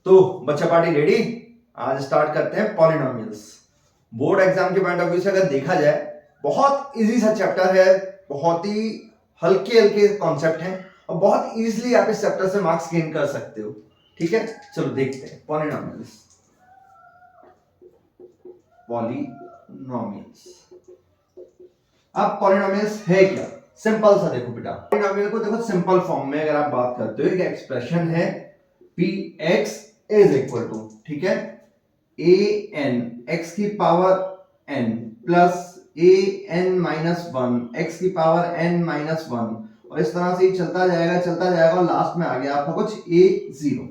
तो बच्चा party ready. आज स्टार्ट करते हैं पॉलिनोमियल्स। बोर्ड एग्जाम के पॉइंट ऑफ व्यू से अगर देखा जाए बहुत इजी सा चैप्टर है, बहुत ही हल्के हल्के कॉन्सेप्ट हैं और बहुत इजीली आप इस चैप्टर से मार्क्स गेन कर सकते हो। ठीक है, चलो देखते हैं पॉलिनोमियल्स। पॉलिनोमियल्स अब पॉलिनोमियल्स है क्या? सिंपल सा देखो बेटा, पॉलिनोमियल को देखो सिंपल फॉर्म में अगर आप बात करते हो, एक एक्सप्रेशन है px इज इक्वल टू, ठीक है, an x की power n plus an minus one x की पावर n माइनस वन, और इस तरह से ही चलता जाएगा और लास्ट में आ गया आपका कुछ a0।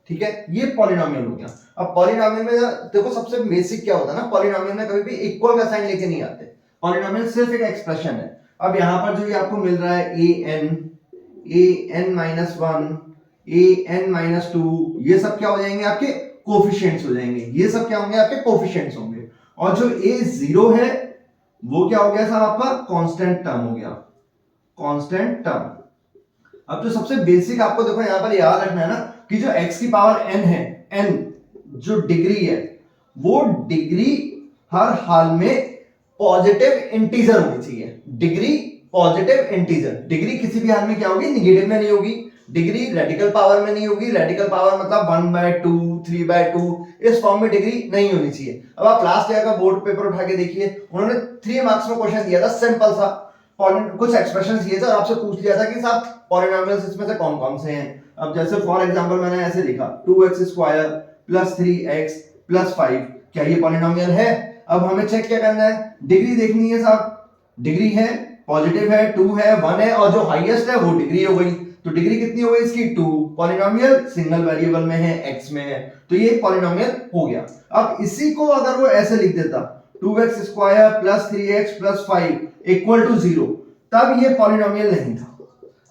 ठीक है, ये पॉलिनोमियल हो गया। अब पॉलिनोमियल में देखो सबसे बेसिक क्या होता है ना, पॉलिनोमियल में कभी भी इक्वल का साइन लेके नहीं आते। पॉलिनोमियल सिर्फ एक एक्सप्रेशन है। अब यहां पर जो ये आपको मिल रहा है an minus one, an minus two, ये सब क्या हो जाएंगे? आपके कोफिशिएंट्स हो जाएंगे। ये सब क्या होंगे? आपके कोफिशिएंट्स होंगे। और जो a0 है वो क्या हो गया साहब? आपका कांस्टेंट टर्म हो गया, कांस्टेंट टर्म। अब जो सबसे बेसिक आपको देखो यहां पर याद रखना है ना कि जो x की पावर n है, n जो डिग्री है, वो डिग्री हर हाल में पॉजिटिव इंटीजर होनी चाहिए। डिग्री पॉजिटिव इंटीजर, डिग्री किसी भी हाल में क्या होगी? निगेटिव में नहीं होगी। डिग्री रेडिकल पावर में नहीं होगी। रेडिकल पावर मतलब 1/2, 3/2, इस फॉर्म में डिग्री नहीं होनी चाहिए। अब आप लास्ट ईयर का बोर्ड पेपर उठा के देखिए, उन्होंने 3 मार्क्स में क्वेश्चन दिया था, सिंपल सा कुछ एक्सप्रेशन दिए थे और आपसे पूछ लिया था कि साहब पॉलिनोमियल्स इसमें से कौन कौन से हैं। अब जैसे फॉर एग्जांपल मैंने ऐसे लिखा 2x² प्लस 3x प्लस 5, क्या ये पॉलिनोमियल है? अब हमें चेक क्या करना है? डिग्री देखनी है साहब। डिग्री है, पॉजिटिव है, 2 है, 1 है, और जो हाईएस्ट है वो डिग्री हो गई। तो डिग्री कितनी हो गई इसकी? 2। पॉलिनोमियल सिंगल वेरिएबल में है, x में है, तो ये पॉलिनोमियल हो गया। अब इसी को अगर वो ऐसे लिख देता 2x² plus 3x plus 5 equal to 0, तब ये पॉलिनोमियल नहीं था।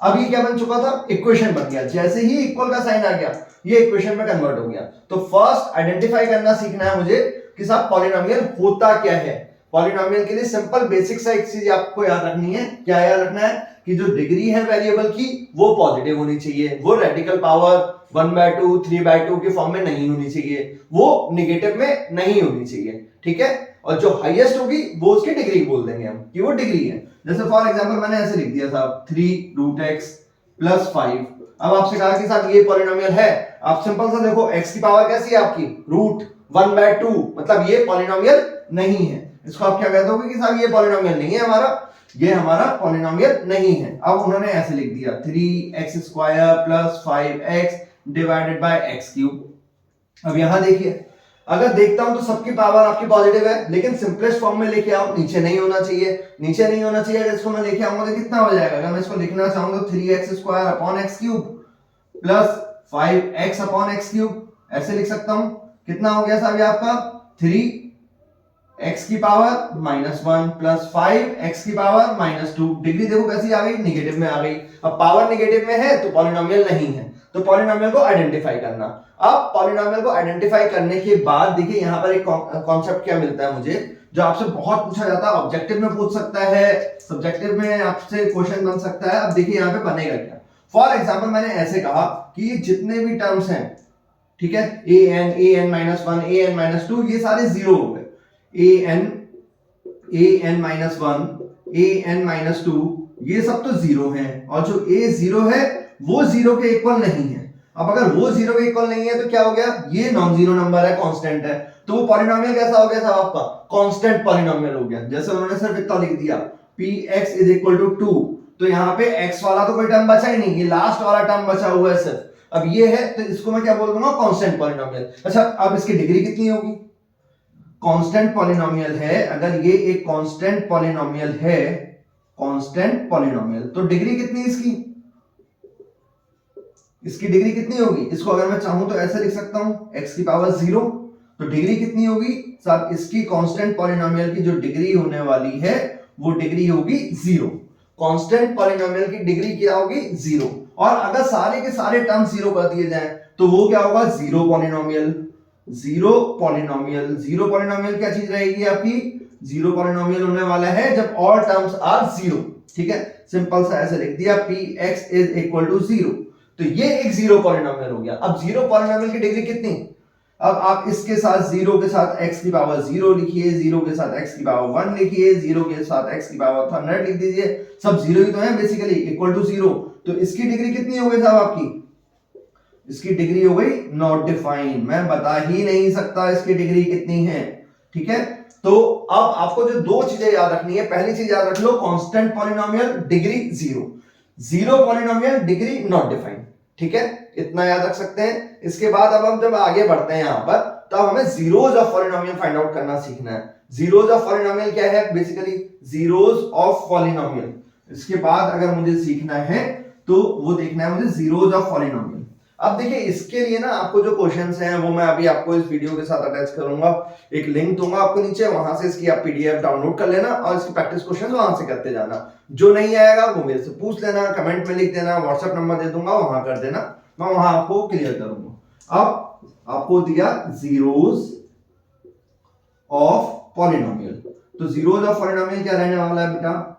अब ये क्या बन चुका था? इक्वेशन बन गया। जैसे ही इक्वल का साइन आ गया ये इक्वेशन में कन्वर्ट हो गया। तो फर्स्ट आइडेंटिफाई करना सीखना है मुझे कि साहब पॉलिनोमियल होता क्या है। पॉलिनोमियल के लिए सिंपल बेसिक सा एक चीज आपको याद रखनी है। क्या याद रखना है? कि जो डिग्री है वेरिएबल की वो पॉजिटिव होनी चाहिए, वो रेडिकल पावर 1/2, 3/2 के फॉर्म में नहीं होनी चाहिए, वो निगेटिव में नहीं होनी चाहिए। ठीक है, और जो हाईएस्ट होगी वो उसकी डिग्री बोल देंगे हम कि वो डिग्री है। जैसे फॉर एग्जांपल मैंने ऐसे लिख दिया था 3√x प्लस 5। अब आपसे कहा कि साहब ये पॉलिनोमियल है। आप सिंपल सा देखो, x की पावर कैसी है आपकी? √1/2, मतलब ये पॉलिनोमियल नहीं है। इसको आप क्या कहते हो कि साहब ये पॉलिनोमियल नहीं है हमारा, ये हमारा पॉलिनोमियल नहीं है। अब उन्होंने ऐसे लिख दिया 3x² plus 5x divided by x³। अब यहां देखिए, अगर देखता हूं तो सबकी पावर आपकी पॉजिटिव है, लेकिन सिंपलेस्ट फॉर्म में लेके आओ, नीचे नहीं होना चाहिए। नीचे नहीं होना चाहिए, अगर इसको मैं लेके आऊंगा तो कितना हो जाएगा? अगर मैं इसको लिखना चाहूंगा तो 3x² upon x³ plus 5x upon x³, ऐसे लिख सकता हूं। कितना हो गया साहब ये आपका? 3x की पावर -1 प्लस 5x की पावर -2। डिग्री देखो कैसी आ गई? निगेटिव में आ गई। अब पावर निगेटिव में है तो पॉलिनोमियल नहीं है। तो पॉलिनोमियल को आइडेंटिफाई करना। अब पॉलिनोमियल को आइडेंटिफाई करने के बाद देखिए यहां पर एक कॉन्सेप्ट क्या मिलता है मुझे, जो आपसे बहुत पूछा जाता है, ऑब्जेक्टिव में पूछ सकता है, सब्जेक्टिव में आपसे क्वेश्चन बन सकता है। अब देखिए यहां पे बनेगा क्या। फॉर एग्जांपल मैंने ऐसे कहा कि ये जितने भी टर्म्स हैं, ठीक है, an -1 an -2 ये सारे जीरो हो गए। an -1 an -2 ये सब तो जीरो हैं, और जो a0 है वो जीरो के इक्वल नहीं है। अब अगर वो जीरो के इक्वल नहीं है तो क्या हो गया? ये नॉन जीरो नंबर है, कांस्टेंट है। तो वो पॉलिनोमियल कैसा हो गया था आपका? कांस्टेंट पॉलिनोमियल हो गया। जैसे उन्होंने सिर्फ इतना लिख दिया px = 2, तो यहाँ पे x वाला तो कोई टर्म बचा ही नहीं, ये लास्ट वाला टर्म बचा हुआ है सिर्फ। अब ये है तो इसको मैं क्या बोल दूंगा? Constant polynomial. अच्छा, अब इसकी डिग्री कितनी होगी? कांस्टेंट पॉलिनोमियल है, अगर ये एक कांस्टेंट पॉलिनोमियल है, कांस्टेंट पॉलिनोमियल, तो डिग्री कितनी इसकी? इसकी डिग्री कितनी होगी? इसको अगर मैं चाहूं तो ऐसे लिख सकता हूं x की पावर 0, तो डिग्री कितनी होगी साहब? इसकी कांस्टेंट पॉलिनोमियल की जो डिग्री होने वाली है वो डिग्री होगी 0। कांस्टेंट पॉलिनोमियल की डिग्री क्या होगी? 0। और अगर सारे के सारे टर्म 0 कर दिए जाएं तो वो क्या होगा? Zero polynomial. Zero polynomial, zero polynomial क्या चीज रहेगी आपकी? जीरो पॉलिनोमियल होने वाला है जब ऑल टर्म्स आर 0। ठीक है, सिंपल सा ऐसे लिख दिया px = 0। तो ये एक जीरो पॉलिनोमियल हो गया। अब जीरो पॉलिनोमियल की डिग्री कितनी? अब आप इसके साथ जीरो के साथ x की पावर जीरो लिखिए, जीरो के साथ x की पावर 1 लिखिए, जीरो के साथ x की पावर 100 लिख दीजिए, सब जीरो ही तो है बेसिकली, इक्वल टू जीरो। तो इसकी डिग्री कितनी हो गई साहब आपकी? इसकी डिग्री हो गई नॉट डिफाइंड, मैं बता ही नहीं सकता इसकी डिग्री कितनी है। ठीक है, तो अब आपको जो दो चीजें याद रखनी है, पहली चीज याद रख लो constant polynomial degree zero, zero polynomial degree not defined. ठीक है, इतना याद रख सकते हैं। इसके बाद अब हम जब आगे बढ़ते हैं यहां पर, तब हमें zeros of polynomial find out करना सीखना है। जीरोज ऑफ पॉलिनोमियल क्या है? Basically zeros of polynomial. इसके बाद अगर मुझे सीखना है तो वो देखना है मुझे जीरोज ऑफ पॉलिनोमियल। अब देखिए इसके लिए ना आपको जो क्वेश्चंस हैं वो मैं अभी आपको इस वीडियो के साथ अटैच करूंगा, एक लिंक दूंगा आपको नीचे, वहां से इसकी आप पीडीएफ डाउनलोड कर लेना और इसकी प्रैक्टिस क्वेश्चंस वहां से करते जाना। जो नहीं आएगा वो मेरे से पूछ लेना, कमेंट में लिख देना, व्हाट्सएप नंबर दे दूंगा वहां कर देना, मैं वहां आपको क्लियर करूंगा। अब आपको दिया जीरोज ऑफ पॉलिनोमियल, तो जीरोज ऑफ पॉलिनोमियल क्या रहने वाला है बेटा?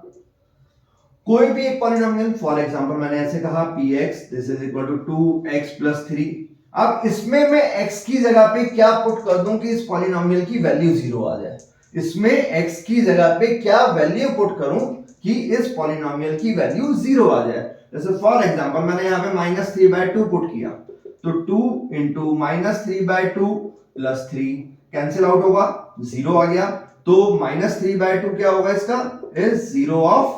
कोई भी एक पॉलिनोमियल, फॉर एग्जांपल मैंने ऐसे कहा px this is equal to 2x plus 3। अब इसमें मैं x की जगह पे क्या पुट कर दूं कि इस पॉलिनोमियल की वैल्यू जीरो आ जाए? इसमें x की जगह पे क्या वैल्यू पुट करूं कि इस पॉलिनोमियल की वैल्यू जीरो आ जाए? जैसे फॉर एग्जांपल मैंने यहां पे -3/2 पुट किया, तो 2 इंटू -3/2 प्लस 3 कैंसिल आउट होगा, जीरो आ गया। तो -3/2 क्या होगा इसका? Is zero of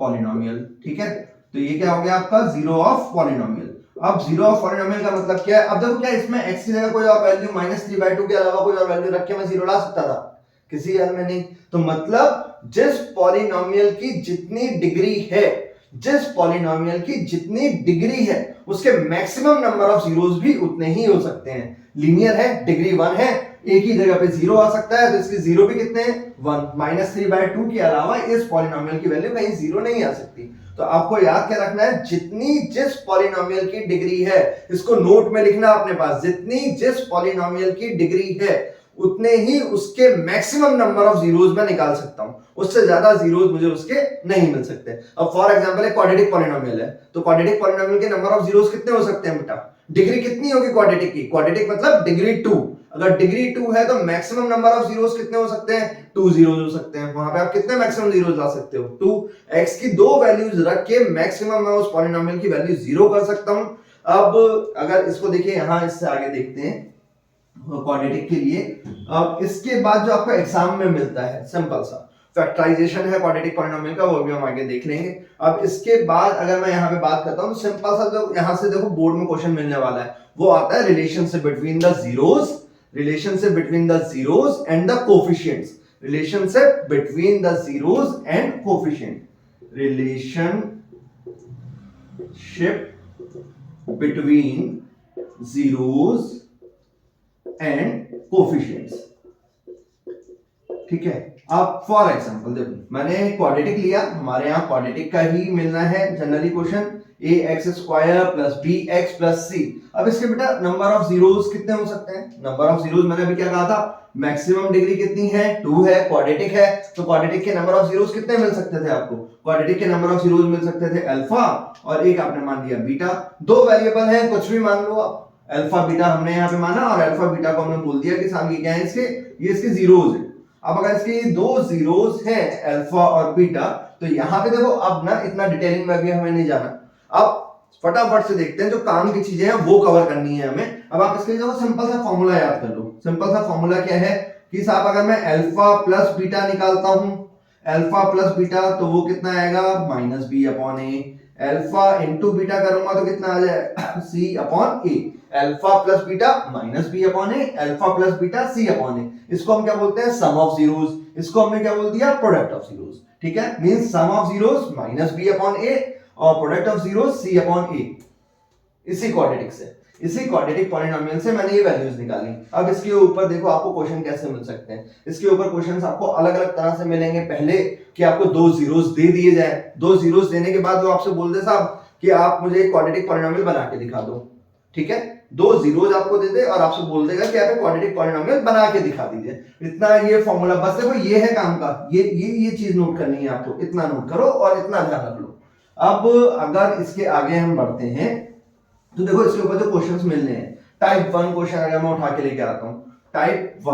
polynomial. ठीक है, तो ये क्या हो गया आपका? Zero of polynomial. अब जीरो ऑफ पॉलिनोमियल का मतलब क्या है? अब देखो क्या इसमें x की जगह कोई और वैल्यू -3/2 के अलावा कोई और वैल्यू रख के मैं जीरो ला सकता था? किसी हाल में नहीं। तो मतलब जिस पॉलिनोमियल की जितनी डिग्री है, जिस पॉलिनोमियल की जितनी डिग्री है, उसके मैक्सिमम नंबर ऑफ जीरोस भी उतने ही हो सकते हैं। लीनियर है, डिग्री 1 है, एक ही जगह पे जीरो आ सकता है, तो इसके जीरो भी कितने हैं? 1। -3/2 के अलावा इस पॉलिनोमियल की वैल्यू कहीं जीरो नहीं आ सकती। तो आपको याद क्या रखना है? जितनी जिस पॉलिनोमियल की डिग्री है, इसको नोट में लिखना अपने पास, जितनी जिस पॉलिनोमियल की डिग्री है उतने ही उसके मैक्सिमम नंबर ऑफ जीरोस मैं निकाल सकता हूं, उससे ज्यादा जीरोस मुझे उसके नहीं मिल सकते। अब फॉर एग्जांपल एक क्वाड्रेटिक पॉलिनोमियल है, तो क्वाड्रेटिक पॉलिनोमियल के नंबर ऑफ जीरोस कितने हो सकते हैं बेटा? डिग्री कितनी होगी क्वाड्रेटिक की? क्वाड्रेटिक मतलब डिग्री 2। अगर डिग्री 2 है तो मैक्सिमम नंबर ऑफ जीरोस कितने हो सकते हैं? 2 जीरोस हो सकते हैं। वहां पे आप कितने मैक्सिमम जीरोस ला सकते हो? 2। x की दो वैल्यूज रख के मैक्सिमम मैं उस पॉलिनोमियल की वैल्यू जीरो कर सकता हूं। अब अगर इसको देखिए यहां, इससे आगे देखते हैं क्वाड्रेटिक के लिए। अब इसके बाद जो आपको एग्जाम में मिलता है सिंपल सा फैक्टराइजेशन है क्वाड्रेटिक पॉलिनोमियल का, वो भी हम आगे देख लेंगे। अब इसके बाद अगर मैं यहाँ पे बात करता हूँ, सिंपल सा जो यहाँ से देखो बोर्ड में क्वेश्चन मिलने वाला है, वो आता है relationship between the zeros, relationship between the zeros and the coefficients, relationship between the zeros and coefficient, relationship between zeros and coefficients. ठीक है, अब फॉर एग्जांपल देखो मैंने क्वाड्रेटिक लिया, हमारे यहाँ क्वाड्रेटिक का ही मिलना है generally question, ax square plus bx plus c। अब इसके बेटा नंबर ऑफ जीरोस कितने हो सकते हैं? नंबर ऑफ जीरोस मैंने अभी क्या कहा था? मैक्सिमम डिग्री कितनी है? 2 है, क्वाड्रेटिक है, तो क्वाड्रेटिक के नंबर ऑफ जीरोस कितने मिल सकते थे आपको? क्वाड्रेटिक के नंबर ऑफ जीरोस मिल सकते थे अल्फा, और एक आपने मान लिया बीटा। दो वेरिएबल है, कुछ भी मान लो आप, अल्फा बीटा हमने यहाँ पे माना, और अल्फा बीटा को हमने बोल दिया कि सामने क्या है इसके, ये इसके जीरोस है। अब अगर इसके दो जीरोस हैं अल्फा और बीटा, तो यहां पे देखो अब ना इतना डिटेलिंग में भी हमें नहीं जाना, अब फटाफट से देखते हैं जो काम की चीजें हैं वो कवर करनी है हमें। अब आप इसके लिए देखो सिंपल सा फॉर्मूला याद कर लो। सिंपल सा फॉर्मूला क्या है कि साहब अगर मैं अल्फा प्लस बीटा निकालता हूं, अल्फा प्लस बीटा, तो वो कितना आएगा? -b/a। अल्फा इंटू बीटा करूंगा तो कितना आ जाए? c/a। Alpha plus beta -b/a, alpha plus beta c/a। इसको हम क्या बोलते हैं? सम ऑफ जीरोस। इसको हमने क्या बोल दिया? Product of zeros. ठीक है, means some of zeros -b/a और प्रोडक्ट ऑफ जीरोस c/a। इसी क्वाड्रेटिक से, इसी क्वाड्रेटिक पॉलिनोमियल से मैंने ये वैल्यूज निकाली। अब इसके ऊपर देखो आपको क्वेश्चन कैसे मिल सकते हैं। इसके ऊपर क्वेश्चंस आपको अलग अलग तरह से मिलेंगे। पहले कि आपको दो जीरोस दे दिए जाए, दो जीरोस देने के बाद वो आपसे बोल दे साहब कि आप मुझे एक क्वाड्रेटिक पॉलिनोमियल बना के दिखा दो। ठीक है, दो जीरोस आपको दे दे और आपसे बोल देगा कि आप एक क्वाड्रेटिक पॉलिनोमियल बना के दिखा दीजिए। इतना ये फॉर्मूला, बस देखो ये है काम का, ये चीज नोट करनी है आपको, इतना नोट करो और इतना ध्यान रख लो। अब अगर इसके आगे हम बढ़ते हैं तो देखो इसके ऊपर जो क्वेश्चंस मिलने हैं, टाइप 1 क्वेश्चन अगर मैं उठा के लेके आता हूं, टाइप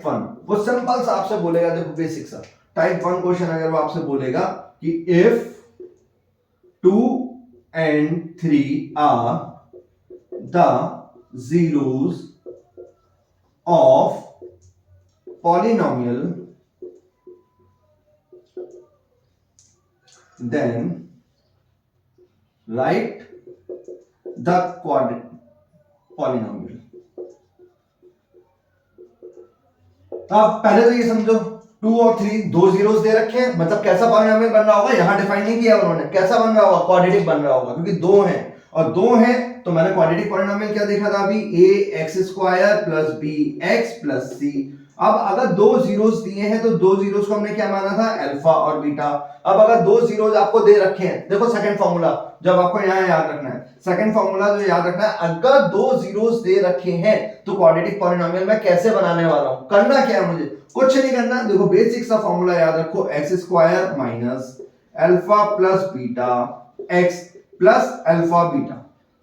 1 वो सिंपल सा आपसे बोलेगा, देखो बेसिक सा टाइप 1 क्वेश्चन अगर वो आपसे बोलेगा कि if 2 and 3 are the zeros of polynomial, then write the polynomial. अब पहले तो ये समझो 2 और 3 दो जीरोस दे रखे हैं, मतलब कैसा पॉलिनोमियल बन रहा होगा, यहां डिफाइन नहीं किया उन्होंने, कैसा बन रहा होगा, क्वाड्रेटिक बन रहा होगा, क्योंकि दो हैं और दो हैं तो मैंने क्वाड्रेटिक पॉलिनोमियल क्या देखा था अभी, ax² plus bx plus c। अब अगर दो जीरोस दिए हैं तो दो जीरोस को हमने क्या माना था, अल्फा और बीटा। अब अगर दो जीरोस आपको दे रखे हैं, देखो सेकंड फॉर्मूला जब आपको यहां याद रखना है, सेकंड फॉर्मूला जो याद रखना है, अगर दो जीरोस दे रखे हैं तो क्वाड्रेटिक पॉलिनोमियल मैं कैसे बनाने वाला हूं, करना क्या है मुझे, कुछ नहीं करना, देखो बेसिक सा फॉर्मूला याद रखो, x² minus alpha plus beta x plus alpha beta,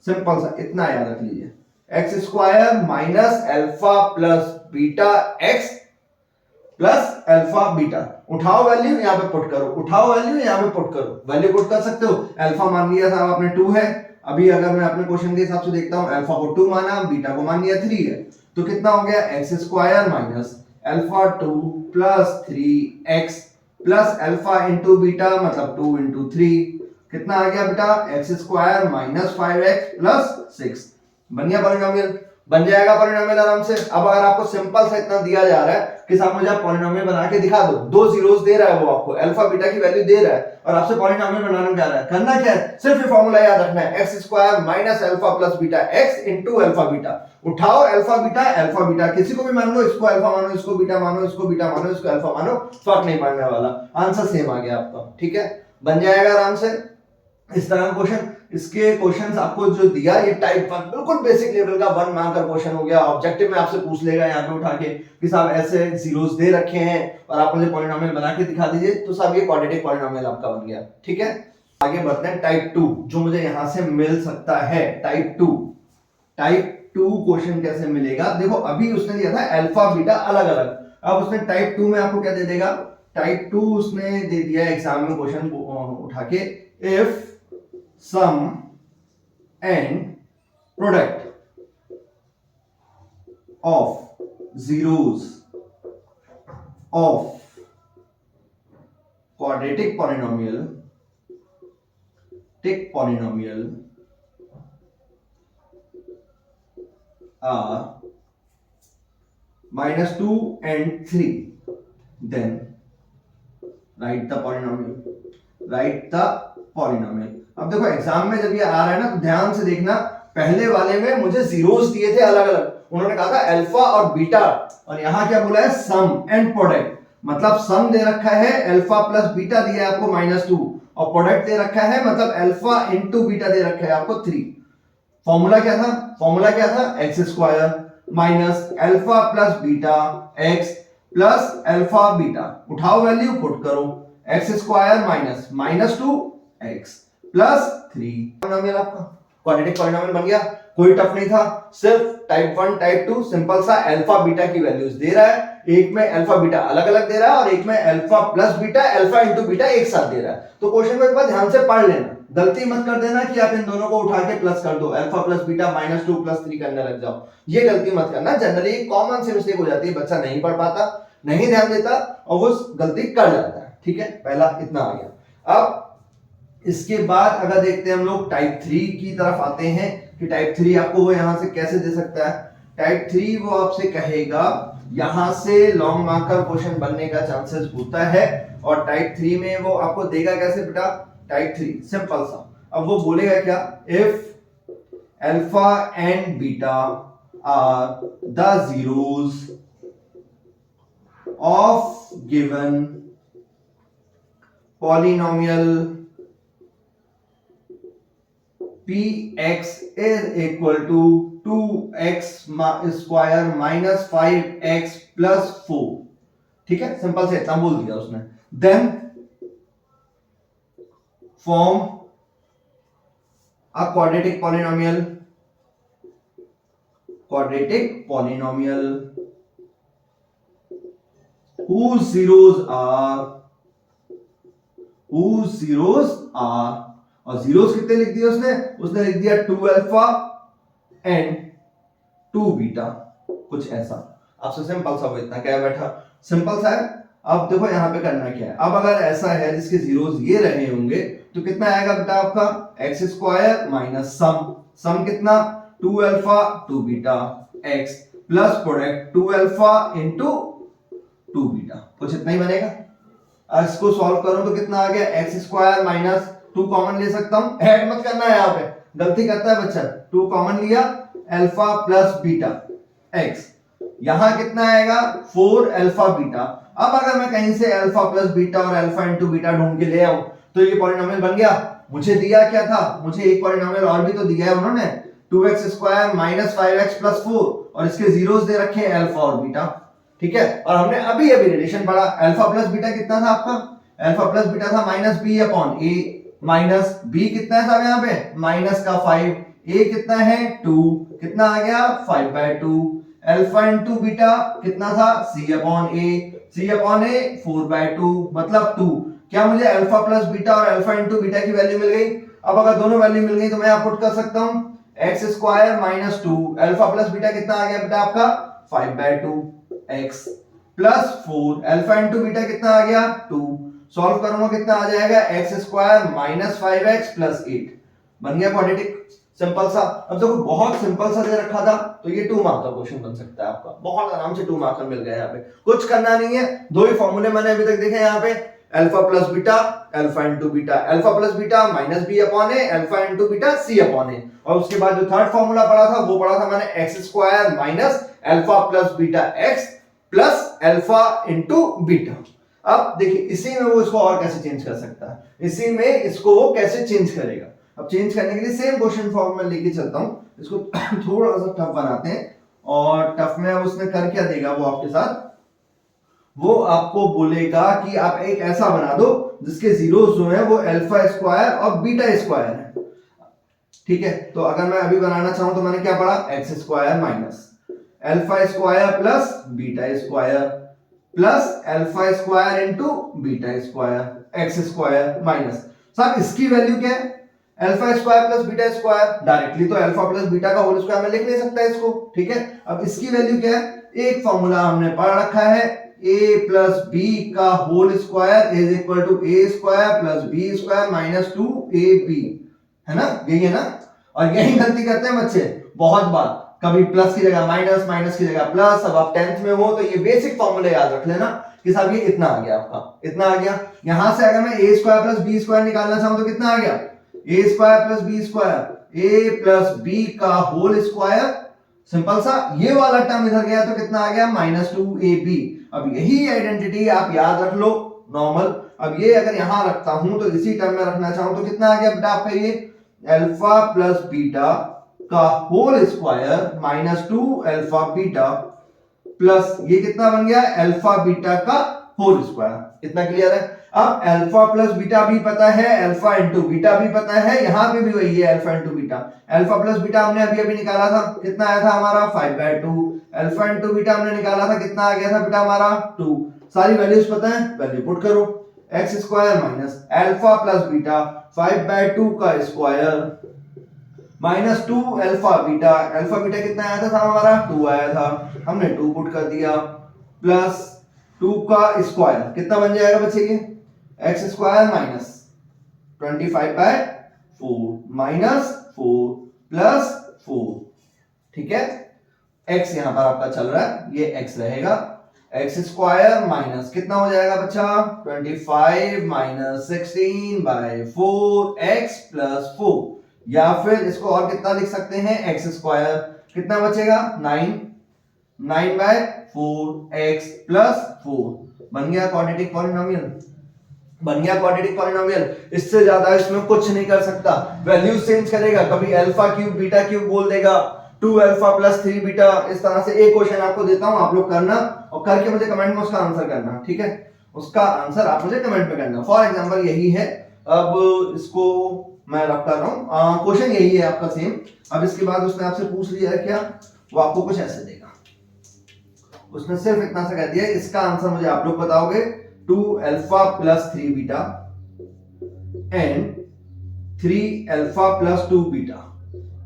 simple सा इतना याद रख लीजिए, x² minus alpha plus beta x plus alpha beta. उठाओ वैल्यू यहां पे पुट करो, उठाओ वैल्यू यहां पे पुट करो, वैल्यू पुट कर सकते हो, अल्फा मान लिया था आपने 2 है, अभी अगर मैं अपने क्वेश्चन के हिसाब से देखता हूं, अल्फा को 2 माना, बीटा को मान लिया 3 है, तो कितना हो गया, x² minus alpha 2 plus 3x plus alpha into beta मतलब 2 इंटू 3, कितना आ गया बेटा, x² माइनस 5x प्लस 6। बन गया पॉलिनोमियल, बन जाएगा पॉलिनोमियल आराम से। अब अगर आपको सिंपल सा इतना दिया जा रहा है कि साहब मुझे आप पॉलिनोमियल बना के दिखा दो, दो जीरोस दे रहा है वो आपको, अल्फा बीटा की वैल्यू दे रहा है और आपसे पॉलिनोमियल बनाने को कह रहा है, करना क्या है, सिर्फ ये फार्मूला याद रखना है, x² minus alpha plus beta x into alpha beta. उठाओ अल्फा बीटा किसी को भी मान लो, इसको अल्फा मानो, इसको बीटा मानो, इसको बीटा मानो, इसको अल्फा मानो, फर्क नहीं पड़ने वाला, आंसर सेम आ गया आपका, ठीक है, बन जाएगा आराम से इस तरह का क्वेश्चन। इसके क्वेश्चंस आपको जो दिया ये टाइप 1 बिल्कुल बेसिक लेवल का 1 मार्क का क्वेश्चन हो गया, ऑब्जेक्टिव में आपसे पूछ लेगा यहाँ पे उठा के कि साहब ऐसे जीरोस दे रखे हैं और आप मुझे पॉलिनोमियल बना के दिखा दीजिए, तो साहब ये क्वाड्रेटिक पॉलिनोमियल आपका बन गया, ठीक है। आगे बढ़ते हैं टाइप 2, जो मुझे यहां से मिल सकता है, टाइप 2 क्वेश्चन कैसे मिलेगा, देखो अभी उसने दिया था अल्फा बीटा अलग अलग, अब उसने टाइप 2 में आपको क्या दे देगा, टाइप 2 उसने दे दिया एग्जाम में क्वेश्चन उठा के, if sum and product of zeros of quadratic polynomial are -2 and 3, then write the polynomial। अब देखो एग्जाम में जब ये आ रहा है ना तो ध्यान से देखना, पहले वाले में मुझे जीरोस दिए थे अलग अलग, उन्होंने कहा था अल्फा और बीटा, और यहां क्या बोला है, सम एंड प्रोडक्ट, मतलब सम दे रखा है अल्फा प्लस बीटा दिया है आपको -2 और प्रोडक्ट दे रखा है मतलब अल्फा इंटू बीटा दे रखा है आपको 3। फॉर्मूला क्या था, x² minus alpha plus beta x plus alpha beta, उठाओ वैल्यू पुट करो, x² minus -2x plus 3, polynomial आपका क्वाड्रेटिक पॉलिनोमियल बन गया, कोई टफ नहीं था, सिर्फ टाइप 1 टाइप 2 सिंपल सा अल्फा बीटा की वैल्यूज दे रहा है, एक में अल्फा बीटा अलग अलग दे रहा है और एक में alpha plus beta alpha into beta एक साथ दे रहा है, तो क्वेश्चन को एक बार ध्यान से पढ़ लेना, गलती मत कर देना कि आप इन दोनों को उठा के प्लस कर दो, अल्फा प्लस बीटा -2 प्लस 3 करने लग जाओ, ये गलती मत करना, जनरली कॉमन सी मिस्टेक हो जाती है, बच्चा नहीं पढ़ पाता, नहीं ध्यान देता और वो गलती कर जाता है, ठीक है, पहला इतना आ गया। अब इसके बाद अगर देखते हैं हम लोग टाइप 3 की तरफ आते हैं कि टाइप 3 आपको वो यहां से कैसे दे सकता है, टाइप 3 वो आपसे कहेगा यहां से लॉन्ग मार्कर क्वेश्चन बनने का चांसेस होता है, और टाइप 3 में वो आपको देगा कैसे बेटा, टाइप 3 सिंपल सा, अब वो बोलेगा क्या, if alpha and beta are the zeros of given polynomial px is equal to 2x square minus 5x plus 4, ठीक है, सिंपल से इतना बोल दिया उसने, then form a quadratic polynomial whose zeros are और zeros कितने लिख दिए उसने लिख दिया 2 अल्फा एंड 2 बीटा, कुछ ऐसा। आपसे सिंपल सा वो इतना क्या बैठा, सिंपल सा है। अब देखो यहाँ पे करना क्या है, अब अगर ऐसा है जिसके जीरोस ये रहे होंगे तो कितना आएगा बेटा आपका एक्स स्क्वायर माइनस सम कितना 2 alpha 2 beta x plus product 2 alpha into 2 beta, कुछ इतना ही बनेगा। इसको सॉल्व करो तो कितना आ गया एक्स स्क्वायर माइनस 2 कॉमन ले सकता हूं, ऐड मत करना है, यहाँ पे गलती करता है बच्चा, 2 कॉमन लिया अल्फा प्लस बीटा एक्स, यहां कितना आएगा 4 अल्फा बीटा। अब अगर मैं कहीं से अल्फा प्लस बीटा और अल्फा इंटू बीटा ढूंढ के ले आऊं तो ये पॉलिनोमियल बन गया। मुझे दिया क्या था, मुझे एक पॉलिनोमियल और भी तो दिया है उन्होंने 2x square minus 5x plus 4 और इसके जीरोस दे रखे हैं अल्फा और बीटा, ठीक है। और हमने अभी रिलेशन पढ़ा, अल्फा प्लस बीटा कितना था आपका, अल्फा प्लस बीटा था माइनस बी अपॉन ए, माइनस बी कितना है साहब यहाँ पे माइनस का 5, ए कितना है 2, कितना आ गया 5/2, अल्फा इंटू बीटा कितना था सी अपॉन ए 4/2 मतलब 2। क्या मुझे अल्फा प्लस बीटा और अल्फा इंटू बीटा की वैल्यू मिल गई। अब अगर दोनों वैल्यू मिल गई तो मैं यहाँ पुट कर सकता हूँ x square minus 2 alpha plus beta कितना आ गया बेटा आपका 5/2 x plus 4 alpha into beta कितना आ गया 2, सॉल्व करूंगा कितना आ जाएगा x square minus 5x plus 8, बन गया क्वाड्रेटिक, सिंपल सा। अब देखो बहुत सिंपल सा दे रखा था तो ये 2 मार्क का क्वेश्चन बन सकता है आपका, बहुत आराम से 2 मार्क मिल गए। यहाँ पे कुछ करना नहीं है, दो ही फॉर्मूले मैंने अभी तक देखे यहाँ पे, alpha plus beta alpha into beta, alpha plus beta minus B upon A alpha into beta C upon A, और उसके बाद जो थर्ड फॉर्मूला पढ़ा था वो पढ़ा था मैंने x square minus alpha plus beta x plus alpha into beta. अब देखिए इसी में वो इसको और कैसे चेंज कर सकता है, इसी में इसको वो कैसे चेंज करेगा। अब चेंज करने के लिए सेम क्वेश्चन फॉर्म में लेके चलता हूं, इसको थोड़ा सा टफ बनाते हैं, और टफ में अब उसने कर क्या देगा वो आपके साथ, वो आपको बोलेगा कि आप एक ऐसा बना दो जिसके जीरोस जो है वो अल्फा स्क्वायर और बीटा स्क्वायर है, ठीक है। तो अगर मैं अभी बनाना चाहूं तो मैंने क्या पढ़ा x square minus alpha square plus beta square plus alpha square into beta square x square minus, साहब इसकी वैल्यू क्या है alpha square plus beta square, directly तो अल्फा प्लस बीटा का होल स्क्वायर में लिख नहीं सकता इसको, ठीक है। अब इसकी वैल्यू क्या है, एक फॉर्मूला हमने पढ़ रखा है a प्लस b का whole square is equal to a square plus b square minus 2ab, है ना, यही है ना। और यही गलती करते हैं बच्चे बहुत बार, कभी प्लस की जगह माइनस, माइनस की जगह प्लस। अब आप 10th में हो तो ये बेसिक फॉर्मूले याद रख लेना कि साहब ये इतना आ गया आपका, इतना आ गया। यहां से अगर मैं a square plus b square निकालना चाहूं तो कितना आ गया a square plus b square a plus b का होल स्क्वायर, सिंपल सा। ये वाला टर्म इधर गया तो कितना आ गया माइनस 2ab। अब यही आइडेंटिटी आप याद रख लो नॉर्मल। अब ये अगर यहां रखता हूं तो इसी टर्म में रखना चाहूं तो कितना आ गया बेटा आपका ये अल्फा प्लस बीटा का whole square minus 2 alpha beta plus ये कितना बन गया अल्फा बीटा का होल स्क्वायर, इतना क्लियर है। अब अल्फा प्लस बीटा भी पता है, अल्फा इंटू बीटा भी पता है, यहां पे भी वही है alpha into beta. Alpha plus beta हमने अभी निकाला था, कितना आया था हमारा 5/2, अल्फा इंटू बीटा हमने निकाला था, कितना आ गया था बेटा हमारा 2। सारी वैल्यूज पता है, वैल्यू पुट करो x square minus alpha plus beta 5/2 का स्क्वायर माइनस 2 अल्फा बीटा कितना आया था हमारा 2 आया था, हमने 2 पुट कर दिया प्लस 2 का स्क्वायर कितना बन जाएगा बच्चे ये x square minus 25/4 minus 4 plus 4, ठीक है। x यहां पर आपका चल रहा है, ये x रहेगा, एक्स स्क्वायर माइनस कितना हो जाएगा बच्चा 25 माइनस 16/4 x प्लस 4, या फिर इसको और कितना लिख सकते हैं एक्स स्क्वायर, कितना बचेगा 9/4 x प्लस 4, बन गया क्वाड्रेटिक पॉलिनोमियल, बन गया क्वाड्रेटिक पॉलिनोमियल। इससे ज्यादा इसमें कुछ नहीं कर सकता, वैल्यू चेंज करेगा, कभी अल्फा क्यूब बीटा क्यूब बोल देगा 2 अल्फा प्लस 3 बीटा, इस तरह से। एक क्वेश्चन आपको देता हूं, आप लोग करना और करके मुझे कमेंट में उसका आंसर करना, ठीक है। उसका आंसर आप मुझे कमेंट में करना। फॉर एग्जांपल यही है अब इसको मैं रख कर रहा हूँ, क्वेश्चन यही है आपका सेम। अब इसके बाद उसने आपसे पूछ लिया है क्या, वो आपको कुछ ऐसे देगा, उसने सिर्फ इतना सा कह दिया इसका आंसर मुझे आप लोग बताओगे 2 alpha plus 3 beta and 3 alpha plus 2 beta,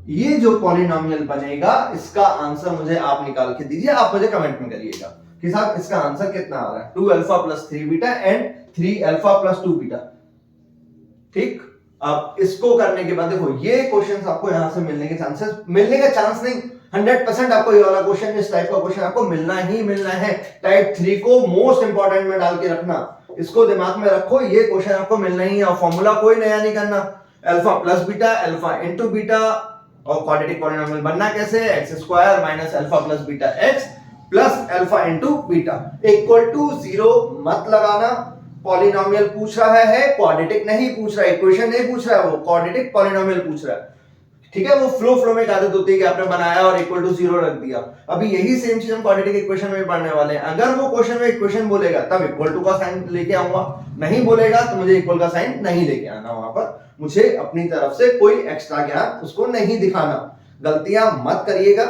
ये जो पॉलिनोमियल बनेगा इसका आंसर मुझे आप निकाल के दीजिए। आप मुझे कमेंट में करिएगा कि साहब इसका आंसर कितना आ रहा है, 2 alpha plus 3 beta and 3 alpha plus 2 beta. ठीक, अब इसको करने के बाद देखो ये क्वेश्चंस आपको यहां से मिलने के चांस नहीं, 100% आपको ये वाला क्वेश्चन, इस टाइप का क्वेश्चन आपको मिलना ही मिलना है। टाइप 3 को मोस्ट इंपॉर्टेंट में डाल के रखना, इसको दिमाग में रखो, ये क्वेश्चन आपको मिलना ही है। और फॉर्मूला कोई नया नहीं करना, alpha plus beta, alpha into beta, और क्वाड्रेटिक पॉलिनोमियल बनना कैसे, x square minus alpha plus beta x plus alpha into beta equal to 0 मत लगाना। पॉलिनोमियल पूछ रहा है, क्वाड्रेटिक नहीं पूछ रहा है, इक्वेशन नहीं पूछ रहा है, वो क्वाड्रेटिक पॉलिनोमियल पूछ रहा है। ठीक है, वो फ्लो में एक आदत होती है कि आपने बनाया और इक्वल टू 0 रख दिया। अभी यही सेम चीज हम क्वाड्रेटिक इक्वेशन में पढ़ने वाले हैं। अगर वो क्वेश्चन में इक्वेशन बोलेगा तब इक्वल टू का साइन लेके आऊंगा, नहीं बोलेगा तो मुझे इक्वल का साइन नहीं लेके आना, वहां पर मुझे अपनी तरफ से कोई एक्स्ट्रा ज्ञान उसको नहीं दिखाना, गलतियां मत करिएगा।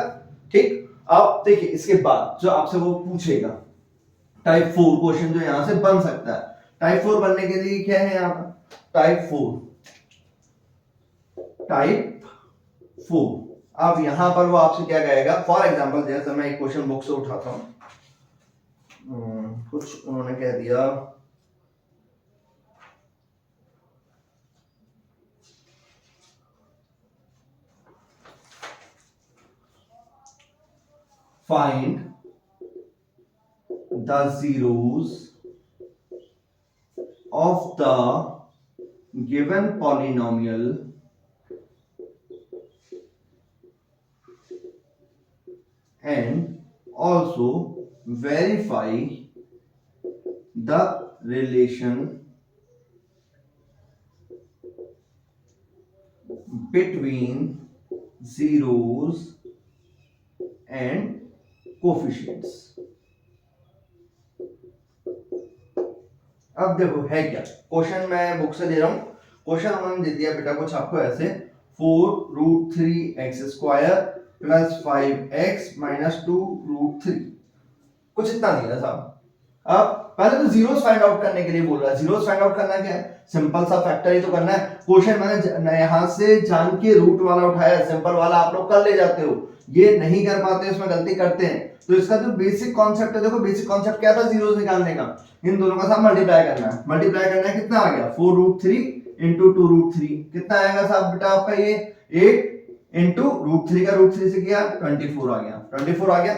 ठीक, अब देखिए इसके बाद जो आपसे वो पूछेगा टाइप 4 क्वेश्चन जो यहां से बन सकता है। टाइप 4 बनने के लिए क्या है यहाँ पर, टाइप 4। अब यहां पर वो आपसे क्या कहेगा, फॉर एग्जांपल जैसे मैं एक क्वेश्चन बुक से उठाता हूं, कुछ उन्होंने कह दिया find the zeros of the given polynomial and also verify the relation between zeros and coefficients. अब देखो है क्या क्वेश्चन, मैं बुक से दे रहा हूं। क्वेश्चन उन्होंने दे दिया बेटा कुछ आपको ऐसे, 4√3x square plus 5x minus 2√3, कुछ इतना दिया साहब। अब पहले तो जीरोस फाइंड आउट करने के लिए बोल रहा है। जीरोस फाइंड आउट करना क्या है, सिंपल सा फैक्टर ही तो करना है। क्वेश्चन मैंने यहां से जान के रूट वाला उठाया, सिंपल वाला आप लोग कर ले जाते हो, ये नहीं कर पाते, इसमें गलती करते हैं। तो इसका जो बेसिक कॉन्सेप्ट है, देखो बेसिक कॉन्सेप्ट क्या था, जीरोस निकालने का, इन दोनों का साथ मल्टीप्लाई करना है। मल्टीप्लाई करना है, कितना आ गया 4√3 इंटू 2√3, कितना आएगा साहब बेटा आपका ये 8 इंटू √3 का √3 से किया 24 आ गया, 24 आ गया।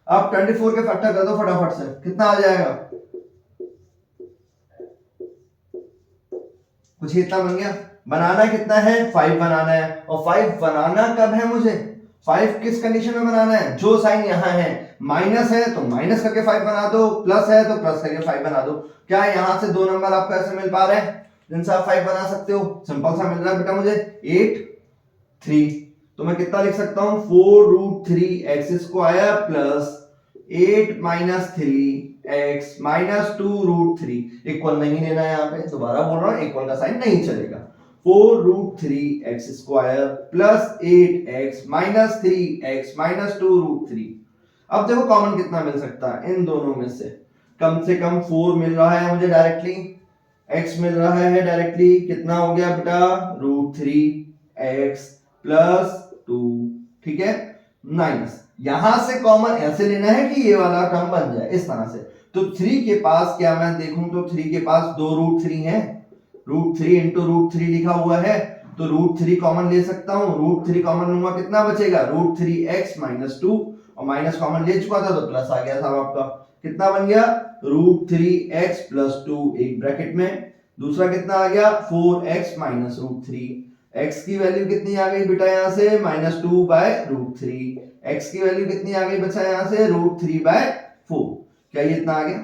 अब 24 के फैक्टर कर दो फटाफट से, कितना आ जाएगा, कुछ इतना बन गया। बनाना कितना है, 5 बनाना है, और 5 बनाना कब है मुझे, 5 किस कंडीशन में बनाना है, जो साइन यहां है माइनस है तो माइनस करके 5 बना दो, प्लस है तो प्लस करके 5 बना दो। क्या यहां से दो नंबर आपको ऐसे मिल पा रहे हैं जिनसे आप 5 बना सकते हो, सिंपल सा मिल रहा है बेटा मुझे 8 3, तो मैं कितना लिख सकता हूं 4√3x square plus 8 minus 3x minus 2√3, equal नहीं लेना है, यहाँ पे दोबारा बोल रहा हूं इक्वल का साइन नहीं चलेगा। 4√3x square plus 8x minus 3x minus 2√3। अब देखो कॉमन कितना मिल सकता है इन दोनों में से, कम 4 मिल रहा है मुझे डायरेक्टली, x मिल रहा है डायरेक्टली, कितना हो गया बेटा √3x प्लस 2, ठीक है, माइनस यहां से कॉमन ऐसे लेना है कि ये वाला टर्म बन जाए इस तरह से। तो 3 के पास क्या मैं देखूं तो 3 के पास 2 √3 है, √3 इंटू √3 लिखा हुआ है, तो √3 कॉमन ले सकता हूं, √3 कॉमन लूंगा कितना बचेगा √3x माइनस 2, और माइनस कॉमन ले चुका था तो प्लस आ गया था आपका, कितना बन गया √3x प्लस 2 एक ब्रैकेट में, दूसरा कितना आ गया 4x माइनस √3, x की वैल्यू कितनी आ गई बेटा यहां से -2/√3, x की वैल्यू कितनी आ गई बच्चा यहां से √3/4, क्या ये इतना आ गया,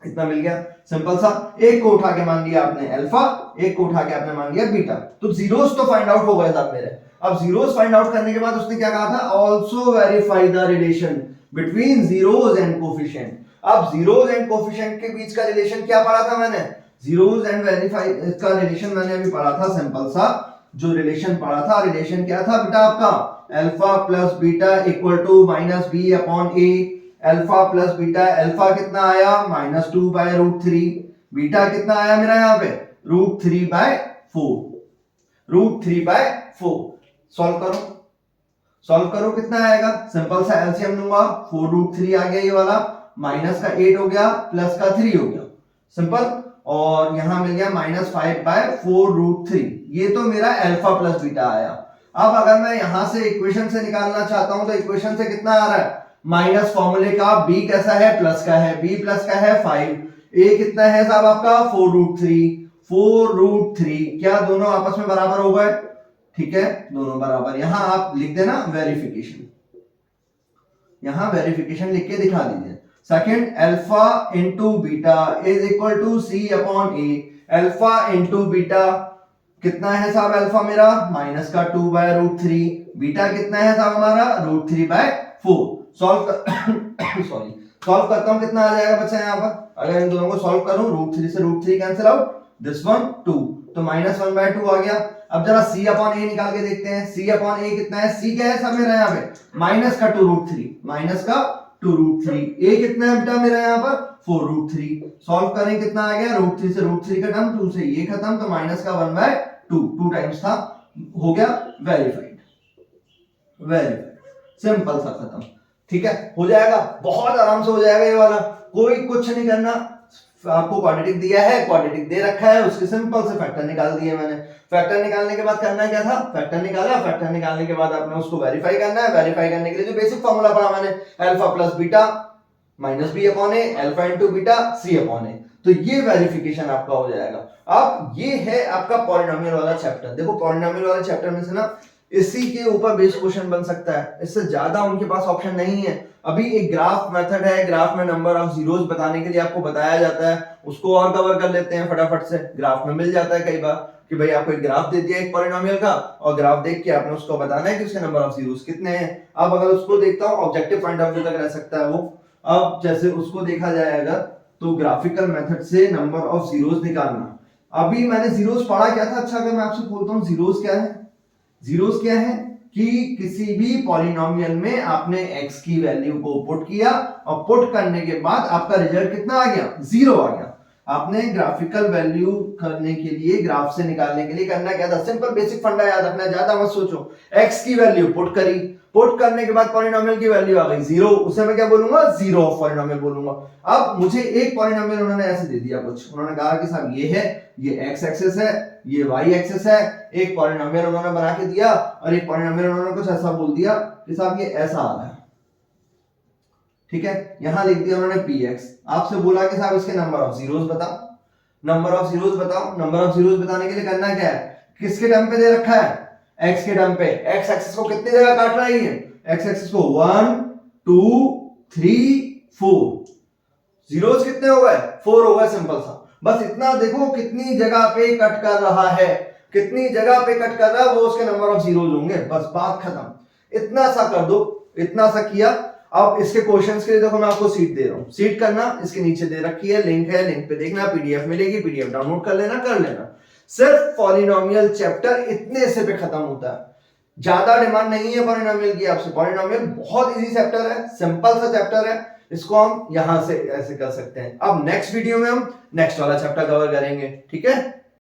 इतना मिल गया। सिंपल सा, एक को उठा के मान लिया आपने अल्फा, एक को उठा के आपने मान लिया बीटा, तो जीरोस तो फाइंड आउट हो गए साहब मेरे। अब जीरोस फाइंड आउट करने के बाद उसने क्या कहा था, also verify the relation between zeros and coefficient. अब जीरोस एंड कोफिशिएंट के बीच का रिलेशन क्या पढ़ा था मैंने, जीरोस एंड वेरीफाई इसका रिलेशन मैंने अभी पढ़ा था, सिंपल सा जो रिलेशन पढ़ा था, रिलेशन क्या था बेटा आपका, alpha plus beta equal to minus B upon A. Alpha plus beta, alpha कितना आया -2/√3, बीटा कितना आया मेरा यहाँ पे √3/4, √3/4। सॉल्व करो कितना आएगा, सिंपल सा एलसीएम लूंगा, 4√3 आ गया ये वाला, माइनस का 8 हो गया, प्लस का 3 हो गया, सिंपल, और यहां मिल गया -5/4√3। ये तो मेरा अल्फा प्लस बीटा आया। अब अगर मैं यहां से इक्वेशन से निकालना चाहता हूं तो इक्वेशन से कितना आ रहा है, माइनस फॉर्मूले का b कैसा है, प्लस का है, b प्लस का है 5, a कितना है साहब आपका 4√3, क्या दोनों आपस में बराबर हो गए, ठीक है, दोनों बराबर। यहां आप लिख देना वेरिफिकेशन, यहां वेरिफिकेशन लिख के दिखा दीजिए। Second, alpha into beta is equal to c upon A. Alpha into beta कितना है साहब, अल्फा मेरा माइनस का 2/√3, बीटा कितना है साहब हमारा √3/4। सॉल्व करता हूं, कितना आ जाएगा बच्चा यहाँ पर, अगर इन दोनों को सॉल्व करूं, √3 से √3 कैंसिल आउट, दिस वन 2, तो -1/2 आ गया। अब जरा c अपॉन a निकाल के देखते हैं, c अपॉन a कितना है, c क्या है सब मेरा यहाँ पे माइनस का 2√3, a कितना है बेटा मेरा यहाँ पर 4√3। सॉल्व करें कितना आ गया, √3 से √3 खत्म, 2 से ये खत्म, तो माइनस का 1/2, 2 टाइम्स था, हो गया वेरीफाइड, सिंपल सा खत्म, ठीक है, हो जाएगा, बहुत आराम से हो जाएगा ये वाला, कोई कुछ नहीं करना। आपको क्वाड्रेटिक दिया है, क्वाड्रेटिक दे रखा है, उसके सिंपल से फैक्टर निकाल दिए मैंने। फैक्टर निकालने के बाद करना क्या था, फैक्टर निकाला, फैक्टर निकालने के बाद आपने उसको वेरीफाई करना है। वेरीफाई करने के लिए जो बेसिक फॉर्मूला पढ़ा मैंने, alpha plus beta minus B upon A, alpha into beta C upon A, तो ये वेरिफिकेशन आपका हो जाएगा। अब ये है आपका पॉलिनोमियल वाला चैप्टर। देखो पॉलिनोमियल वाले चैप्टर में से ना इसी के ऊपर बेस क्वेश्चन बन सकता है, इससे ज्यादा उनके पास ऑप्शन नहीं है। अभी एक ग्राफ मेथड है, ग्राफ में नंबर ऑफ जीरोस बताने के लिए आपको बताया जाता है, उसको और कवर कर लेते हैं फटाफट से। ग्राफ में मिल जाता है कई बार कि भाई आपको एक ग्राफ दे दिया एक पॉलिनोमियल का, और ग्राफ देख के आपने उसको बताना है कि उसके नंबर ऑफ जीरोस कितने हैं। अब अगर उसको देखता हूं, ऑब्जेक्टिव पॉइंट ऑफ व्यू तक रह सकता है वो। अब जैसे उसको देखा जाएगा तो ग्राफिकल मेथड से नंबर ऑफ जीरोस निकालना। अभी मैंने जीरोस पढ़ा क्या था, अच्छा अगर मैं आपसे बोलता हूँ जीरोस क्या है, जीरोस क्या है कि किसी भी पॉलिनोमियल में आपने x की वैल्यू को पुट किया और पुट करने के बाद आपका रिजल्ट कितना आ गया, 0 आ गया। आपने ग्राफिकल वैल्यू करने के लिए, ग्राफ से निकालने के लिए करना क्या था, सिंपल बेसिक फंडा याद रखना, ज्यादा मत सोचो। x की वैल्यू पुट करी, पुट करने के बाद पॉलिनोमियल की वैल्यू आ गई 0, उसे मैं क्या बोलूंगा, जीरो ऑफ पॉलिनोमियल बोलूंगा। अब मुझे एक पॉलिनोमियल उन्होंने ऐसे दे दिया कुछ, उन्होंने कहा कि साहब ये है, ये x एक्सिस है, ये y एक्सिस है, एक पॉलिनोमियल उन्होंने बना के दिया, और एक पॉलिनोमियल उन्होंने कुछ ऐसा बोल दिया कि साहब ये ऐसा आ रहा है, ठीक है, यहां लिख दिया उन्होंने px। आपसे बोला कि साहब इसके नंबर ऑफ जीरोस बताओ, नंबर ऑफ जीरोस बताओ। नंबर ऑफ जीरोस बताने के लिए करना क्या है, किसके टर्म पे दे रखा है, x के टर्म पे। x एक्सिस को कितनी जगह काट रहा है ये, x एक्सिस को 1 2 3 4, जीरोस कितने हो गए, 4 हो गए, सिंपल सा। बस इतना देखो कितनी जगह पे कट कर रहा है, कितनी जगह पे कट कर रहा है, वो उसके नंबर ऑफ जीरोस होंगे, बस बात खत्म। इतना सा कर दो, इतना सा किया। अब इसके क्वेश्चंस के लिए देखो मैं आपको सीट दे रहा हूं, सीट करना इसके नीचे दे रखी है, लिंक है, लिंक पे देखना, पीडीएफ मिलेगी, पीडीएफ डाउनलोड कर लेना, कर लेना। सिर्फ पॉलिनोमियल चैप्टर इतने से पे खत्म होता है, ज्यादा डिमांड नहीं है पॉलिनोमियल की आपसे। पॉलिनोमियल बहुत इजी चैप्टर है, सिंपल सा चैप्टर है, इसको हम यहां से ऐसे कर सकते हैं। अब नेक्स्ट वीडियो में हम नेक्स्ट वाला चैप्टर कवर करेंगे, ठीक है।